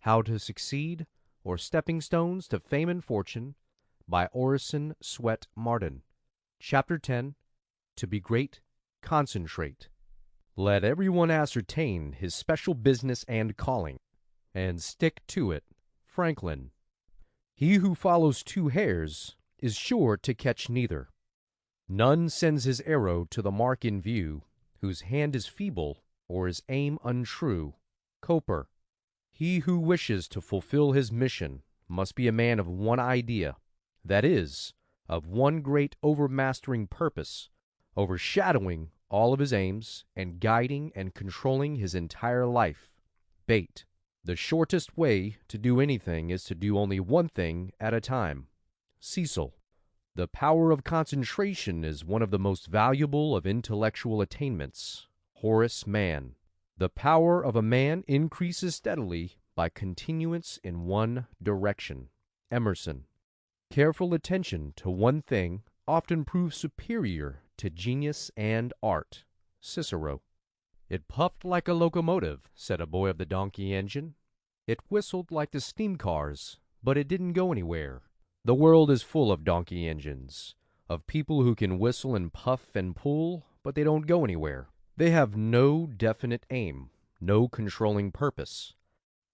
How to Succeed, or Stepping Stones to Fame and Fortune, by Orison Swett Marden. Chapter 10. To be great, concentrate. Let everyone ascertain his special business and calling, and stick to it. Franklin. He who follows two hares is sure to catch neither. None sends his arrow to the mark in view, whose hand is feeble or his aim untrue. Cowper. He who wishes to fulfill his mission must be a man of one idea, that is, of one great overmastering purpose, overshadowing all of his aims and guiding and controlling his entire life. Bate. The shortest way to do anything is to do only one thing at a time. Cecil. The power of concentration is one of the most valuable of intellectual attainments. Horace Mann. The power of a man increases steadily by continuance in one direction. Emerson. Careful attention to one thing often proves superior to genius and art. Cicero. It puffed like a locomotive, said a boy of the donkey engine. It whistled like the steam cars, but it didn't go anywhere. The world is full of donkey engines, of people who can whistle and puff and pull, but they don't go anywhere. They have no definite aim, no controlling purpose.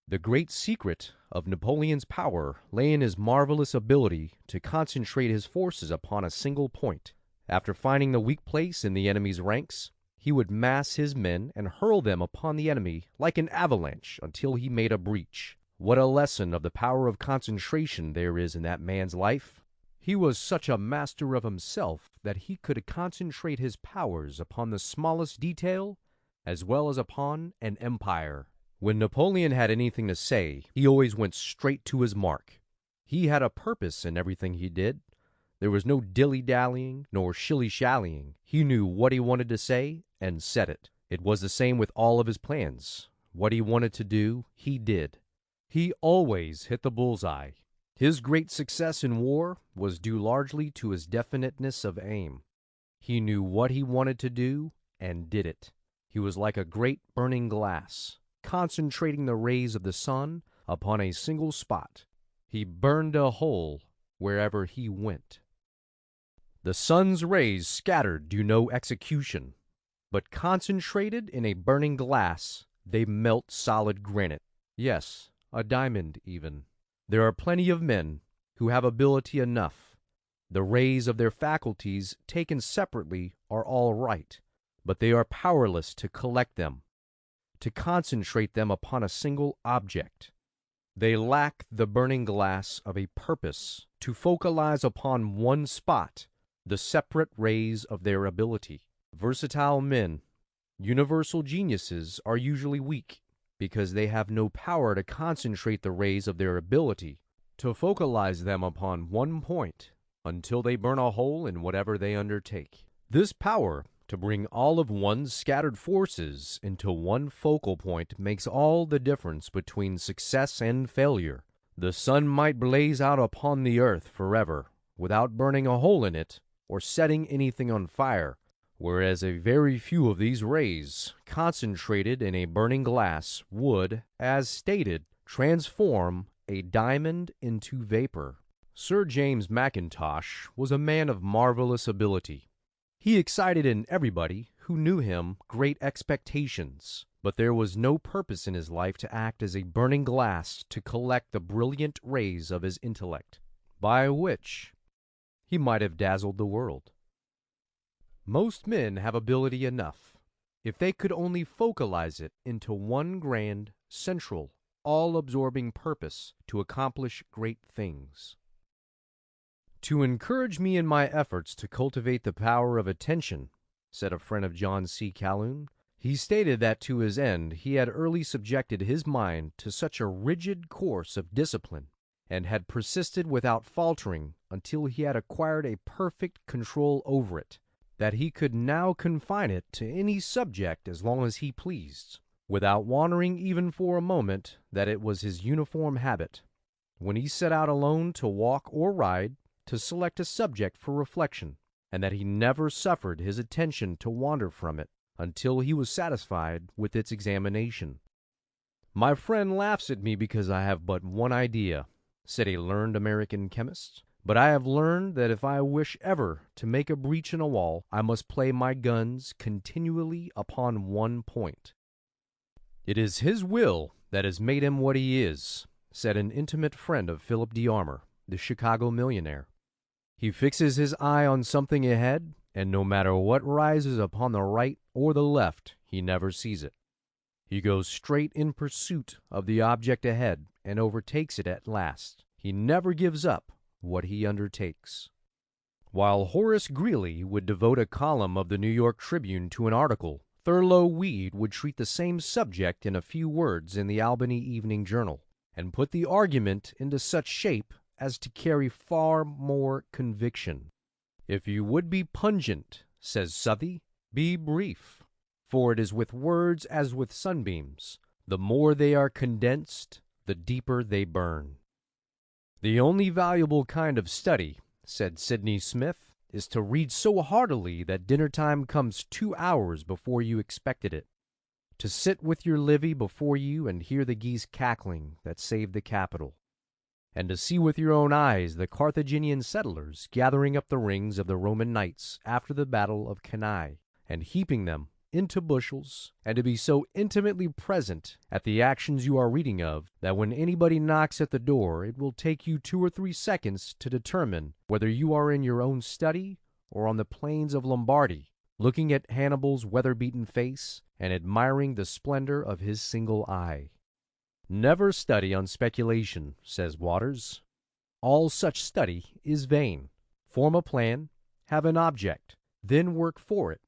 The great secret of Napoleon's power lay in his marvelous ability to concentrate his forces upon a single point. After finding the weak place in the enemy's ranks, he would mass his men and hurl them upon the enemy like an avalanche until he made a breach. What a lesson of the power of concentration there is in that man's life! He was such a master of himself that he could concentrate his powers upon the smallest detail as well as upon an empire. When Napoleon had anything to say, he always went straight to his mark. He had a purpose in everything he did. There was no dilly-dallying nor shilly-shallying. He knew what he wanted to say and said it. It was the same with all of his plans. What he wanted to do, he did. He always hit the bullseye. His great success in war was due largely to his definiteness of aim. He knew what he wanted to do and did it. He was like a great burning glass, concentrating the rays of the sun upon a single spot. He burned a hole wherever he went. The sun's rays scattered do no execution, but concentrated in a burning glass, they melt solid granite. Yes, a diamond even. There are plenty of men who have ability enough. The rays of their faculties taken separately are all right, but they are powerless to collect them, to concentrate them upon a single object. They lack the burning glass of a purpose to focalize upon one spot the separate rays of their ability. Versatile men, universal geniuses, are usually weak because they have no power to concentrate the rays of their ability, to focalize them upon one point until they burn a hole in whatever they undertake. This power to bring all of one's scattered forces into one focal point makes all the difference between success and failure. The sun might blaze out upon the earth forever without burning a hole in it or setting anything on fire, whereas a very few of these rays, concentrated in a burning glass, would, as stated, transform a diamond into vapor. Sir James Mackintosh was a man of marvelous ability. He excited in everybody who knew him great expectations, but there was no purpose in his life to act as a burning glass to collect the brilliant rays of his intellect, by which he might have dazzled the world. Most men have ability enough, if they could only focalize it into one grand, central, all-absorbing purpose to accomplish great things. To encourage me in my efforts to cultivate the power of attention, said a friend of John C. Calhoun, he stated that to his end he had early subjected his mind to such a rigid course of discipline, and had persisted without faltering until he had acquired a perfect control over it, that he could now confine it to any subject as long as he pleased, without wandering even for a moment, that it was his uniform habit, when he set out alone to walk or ride, to select a subject for reflection, and that he never suffered his attention to wander from it until he was satisfied with its examination. "My friend laughs at me because I have but one idea," said a learned American chemist. "But I have learned that if I wish ever to make a breach in a wall, I must play my guns continually upon one point." "It is his will that has made him what he is," said an intimate friend of Philip D. Armour, the Chicago millionaire. "He fixes his eye on something ahead, and no matter what rises upon the right or the left, he never sees it. He goes straight in pursuit of the object ahead and overtakes it at last. He never gives up what he undertakes." While Horace Greeley would devote a column of the New York Tribune to an article, Thurlow Weed would treat the same subject in a few words in the Albany Evening Journal, and put the argument into such shape as to carry far more conviction. "If you would be pungent," says Southey, "be brief, for it is with words as with sunbeams. The more they are condensed, the deeper they burn." "The only valuable kind of study," said Sydney Smith, "is to read so heartily that dinner time comes 2 hours before you expected it. To sit with your Livy before you and hear the geese cackling that saved the Capitol, and to see with your own eyes the Carthaginian settlers gathering up the rings of the Roman knights after the battle of Cannae, and heaping them into bushels, and to be so intimately present at the actions you are reading of, that when anybody knocks at the door it will take you 2 or 3 seconds to determine whether you are in your own study or on the plains of Lombardy, looking at Hannibal's weather-beaten face and admiring the splendor of his single eye." "Never study on speculation," says Waters. "All such study is vain. Form a plan, have an object, then work for it.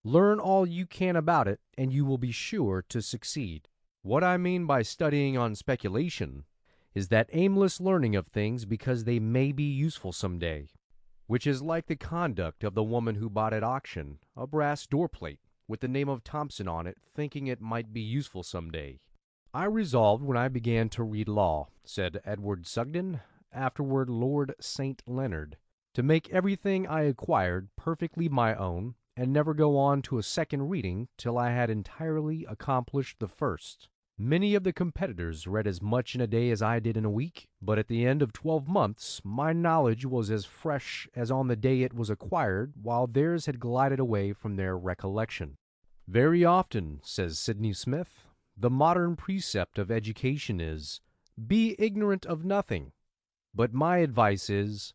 Learn all you can about it, and you will be sure to succeed." What I mean by studying on speculation is that aimless learning of things because they may be useful some day, which is like the conduct of the woman who bought at auction a brass door-plate with the name of Thompson on it, thinking it might be useful some day. "I resolved when I began to read law," said Edward Sugden, afterward Lord St. Leonard, "to make everything I acquired perfectly my own, and never go on to a second reading till I had entirely accomplished the first. Many of the competitors read as much in a day as I did in a week, but at the end of 12 months my knowledge was as fresh as on the day it was acquired, while theirs had glided away from their recollection." "Very often," says Sydney Smith, "the modern precept of education is, 'Be ignorant of nothing,' but my advice is,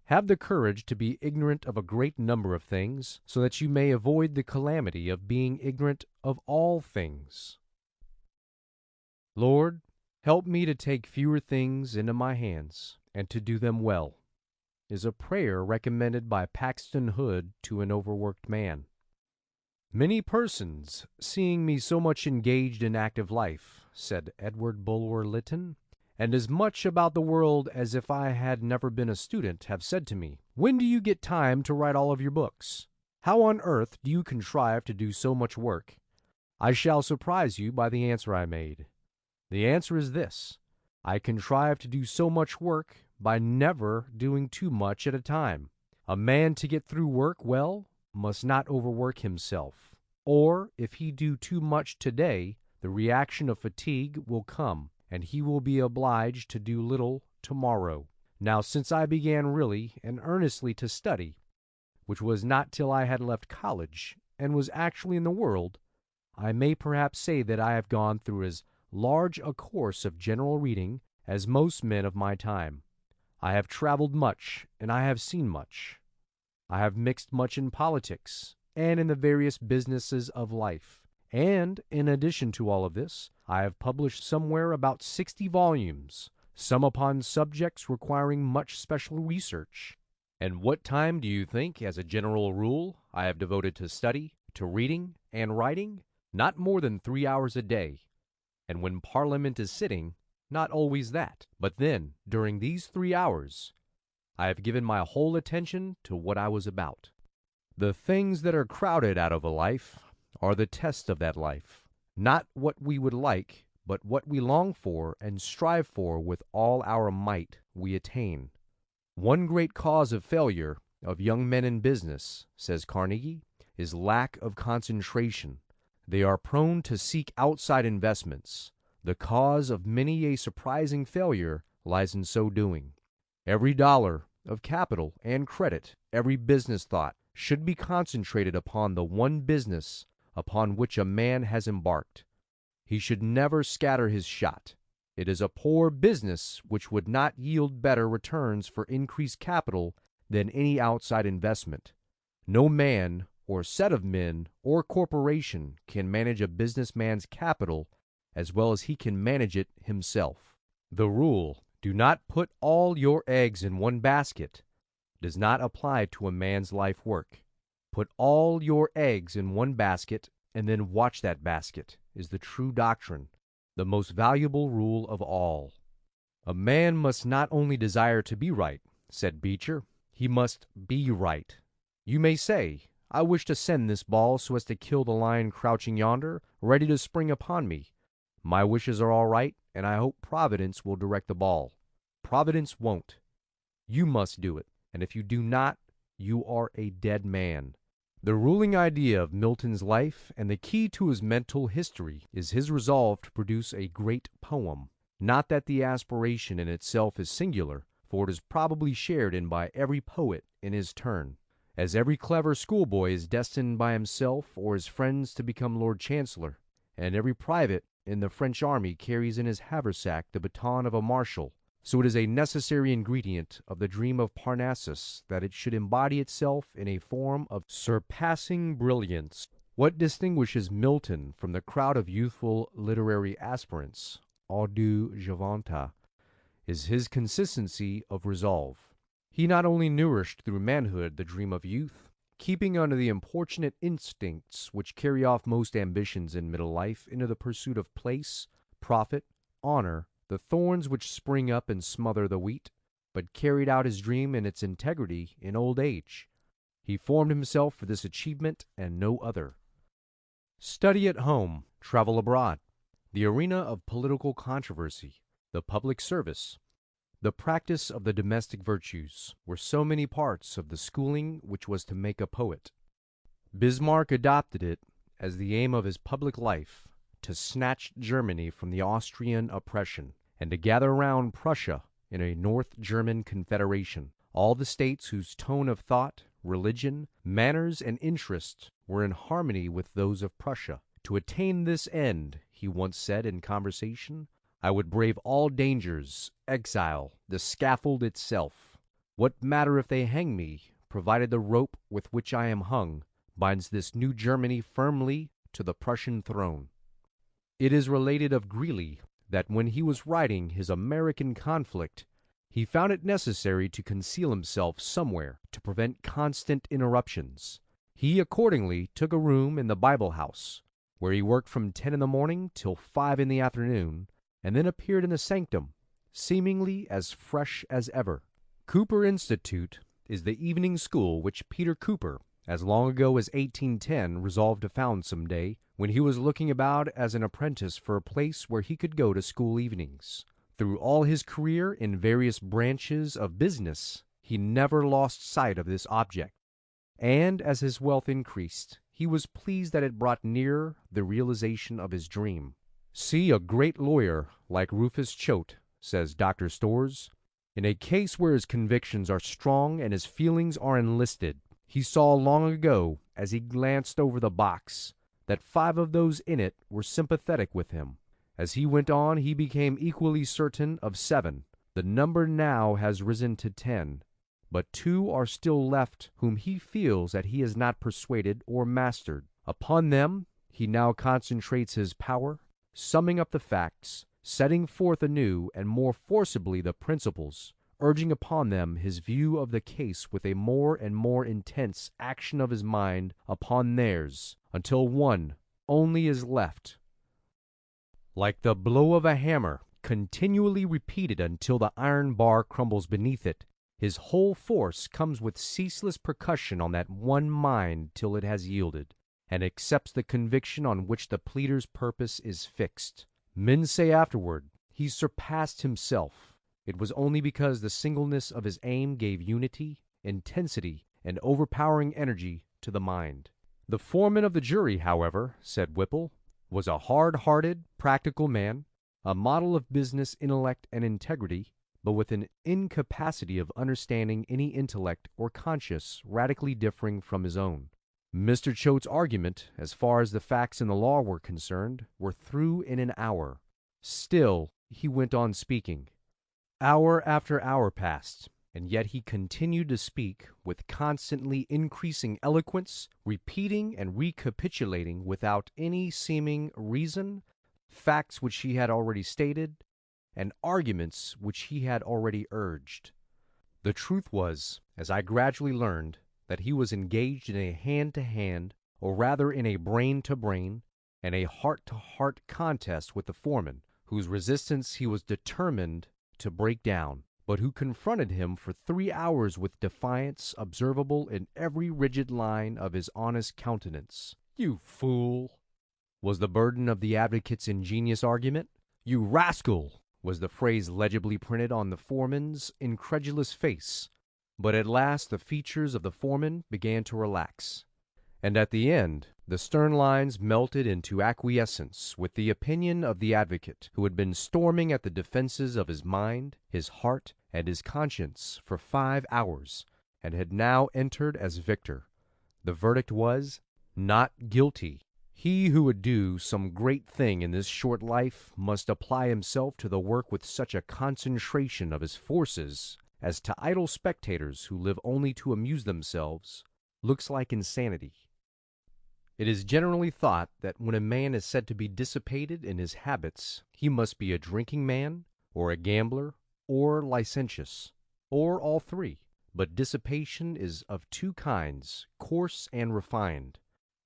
have the courage to be ignorant of a great number of things, so that you may avoid the calamity of being ignorant of all things." "Lord, help me to take fewer things into my hands, and to do them well," is a prayer recommended by Paxton Hood to an overworked man. "Many persons, seeing me so much engaged in active life," said Edward Bulwer Lytton, "and as much about the world as if I had never been a student, have said to me, 'When do you get time to write all of your books? How on earth do you contrive to do so much work?' I shall surprise you by the answer I made. The answer is this: I contrive to do so much work by never doing too much at a time. A man to get through work well must not overwork himself, or if he do too much today, the reaction of fatigue will come, and he will be obliged to do little tomorrow. Now, since I began really and earnestly to study, which was not till I had left college, and was actually in the world, I may perhaps say that I have gone through as large a course of general reading as most men of my time. I have traveled much, and I have seen much. I have mixed much in politics, and in the various businesses of life. And, in addition to all of this, I have published somewhere about 60 volumes, some upon subjects requiring much special research. And what time do you think, as a general rule, I have devoted to study, to reading, and writing? Not more than 3 hours a day. And when Parliament is sitting, not always that. But then, during these 3 hours, I have given my whole attention to what I was about. The things that are crowded out of a life are the test of that life. Not what we would like, but what we long for and strive for with all our might we attain. One great cause of failure of young men in business, says Carnegie, is lack of concentration. They are prone to seek outside investments. The cause of many a surprising failure lies in so doing. Every dollar of capital and credit, every business thought, should be concentrated upon the one business upon which a man has embarked. He should never scatter his shot. It is a poor business which would not yield better returns for increased capital than any outside investment. No man or set of men or corporation can manage a businessman's capital as well as he can manage it himself. The rule, "Do not put all your eggs in one basket," does not apply to a man's life work. Put all your eggs in one basket and then watch that basket, is the true doctrine, the most valuable rule of all. "A man must not only desire to be right," said Beecher, "he must be right." You may say, "I wish to send this ball so as to kill the lion crouching yonder, ready to spring upon me. My wishes are all right, and I hope Providence will direct the ball." Providence won't. You must do it, and if you do not, you are a dead man. The ruling idea of Milton's life and the key to his mental history is his resolve to produce a great poem. Not that the aspiration in itself is singular, for it is probably shared in by every poet in his turn. As every clever schoolboy is destined by himself or his friends to become Lord Chancellor, and every private in the French army carries in his haversack the baton of a marshal, so it is a necessary ingredient of the dream of Parnassus that it should embody itself in a form of surpassing brilliance. What distinguishes Milton from the crowd of youthful literary aspirants, audiobooks, is his consistency of resolve. He not only nourished through manhood the dream of youth, keeping under the importunate instincts which carry off most ambitions in middle life into the pursuit of place, profit, honor, the thorns which spring up and smother the wheat, but carried out his dream in its integrity in old age. He formed himself for this achievement and no other. Study at home, travel abroad, the arena of political controversy, the public service, the practice of the domestic virtues were so many parts of the schooling which was to make a poet. Bismarck adopted it as the aim of his public life, to snatch Germany from the Austrian oppression, and to gather round Prussia in a North German confederation all the states whose tone of thought, religion, manners, and interest were in harmony with those of Prussia. To attain this end, he once said in conversation, "I would brave all dangers, exile, the scaffold itself. What matter if they hang me, provided the rope with which I am hung binds this new Germany firmly to the Prussian throne." It is related of Greeley that when he was writing his American Conflict, he found it necessary to conceal himself somewhere to prevent constant interruptions. He accordingly took a room in the Bible House, where he worked from 10 in the morning till 5 in the afternoon, and then appeared in the sanctum, seemingly as fresh as ever. Cooper Institute is the evening school which Peter Cooper, as long ago as 1810, resolved to found some day, when he was looking about as an apprentice for a place where he could go to school evenings. Through all his career in various branches of business, he never lost sight of this object, and as his wealth increased, he was pleased that it brought nearer the realization of his dream. "See a great lawyer like Rufus Choate," says Dr. Storrs, "in a case where his convictions are strong and his feelings are enlisted. He saw long ago, as he glanced over the box, that 5 of those in it were sympathetic with him. As he went on, he became equally certain of 7. The number now has risen to 10, but 2 are still left whom he feels that he has not persuaded or mastered. Upon them he now concentrates his power, summing up the facts, setting forth anew and more forcibly the principles, urging upon them his view of the case with a more and more intense action of his mind upon theirs, until one only is left, like the blow of a hammer, continually repeated until the iron bar crumbles beneath it. His whole force comes with ceaseless percussion on that one mind till it has yielded, and accepts the conviction on which the pleader's purpose is fixed. Men say afterward, he surpassed himself. It was only because the singleness of his aim gave unity, intensity, and overpowering energy to the mind." The foreman of the jury, however, said Whipple, was a hard-hearted, practical man, a model of business intellect and integrity, but with an incapacity of understanding any intellect or conscience radically differing from his own. Mr. Choate's argument, as far as the facts in the law were concerned, were through in an hour. Still he went on speaking. Hour after hour passed, and yet he continued to speak with constantly increasing eloquence, repeating and recapitulating without any seeming reason facts which he had already stated, and arguments which he had already urged. The truth was, as I gradually learned, that he was engaged in a hand-to-hand, or rather in a brain-to-brain, and a heart-to-heart contest with the foreman, whose resistance he was determined to break down, but who confronted him for 3 hours with defiance observable in every rigid line of his honest countenance. "You fool!" was the burden of the advocate's ingenious argument. "You rascal!" was the phrase legibly printed on the foreman's incredulous face. But at last the features of the foreman began to relax, and at the end the stern lines melted into acquiescence with the opinion of the advocate, who had been storming at the defenses of his mind, his heart, and his conscience for 5 hours, and had now entered as victor. The verdict was, "Not guilty." He who would do some great thing in this short life must apply himself to the work with such a concentration of his forces as to idle spectators who live only to amuse themselves looks like insanity. It is generally thought that when a man is said to be dissipated in his habits, he must be a drinking man, or a gambler, or licentious, or all three. But dissipation is of two kinds, coarse and refined.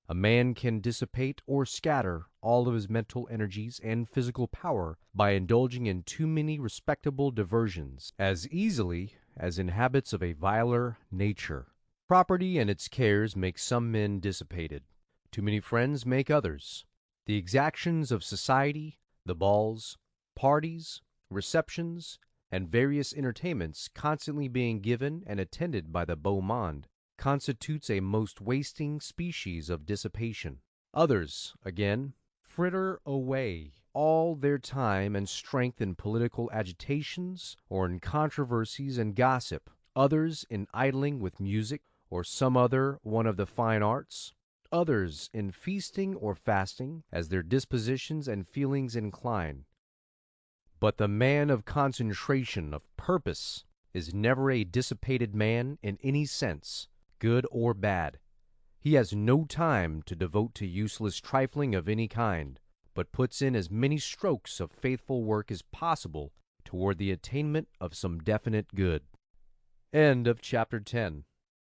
A man can dissipate or scatter all of his mental energies and physical power by indulging in too many respectable diversions, as easily as in habits of a viler nature. Property and its cares make some men dissipated. Too many friends make others. The exactions of society, the balls, parties, receptions, and various entertainments constantly being given and attended by the beau monde, constitutes a most wasting species of dissipation. Others, again, fritter away all their time and strength in political agitations or in controversies and gossip, others in idling with music or some other one of the fine arts, others in feasting or fasting, as their dispositions and feelings incline. But the man of concentration of purpose is never a dissipated man in any sense, good or bad. He has no time to devote to useless trifling of any kind, but puts in as many strokes of faithful work as possible toward the attainment of some definite good. End of chapter 10.